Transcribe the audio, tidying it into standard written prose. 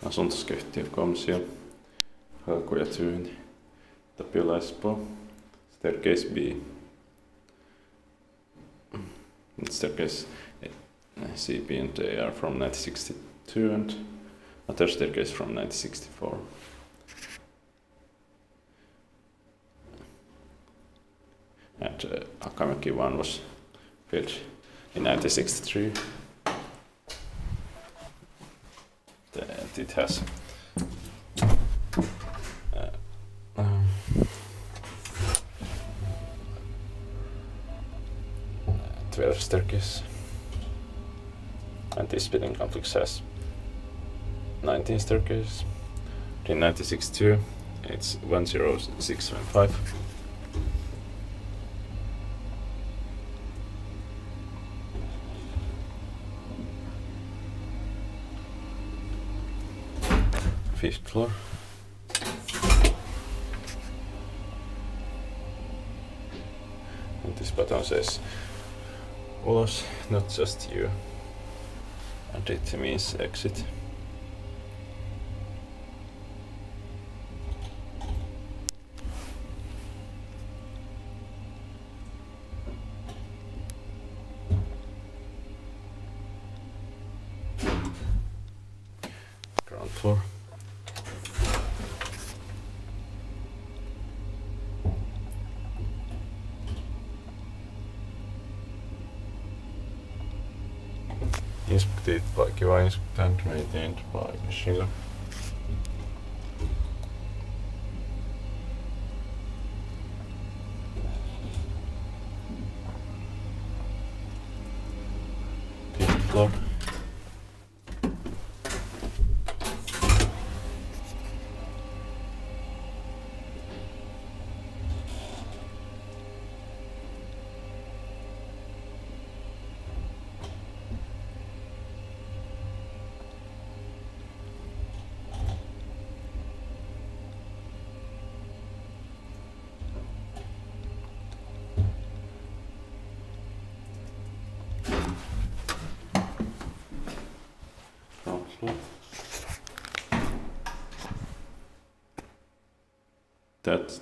Asuntoskeittiö Komsio, Hakakuja Tyyn, Tapiola Espoo, staircase B. Staircase C, B and A are from 1962 and other staircase from 1964. And Hakakuja 1 was built in 1963. And it has 12 staircases. And this building complex has 19 staircases. In 1962, it's 10675. Fifth floor. And this button says "Ulos, not just you," and it means exit. Ground floor. Inspected by Kiva Inspect and maintained by Machine. Fifth floor. That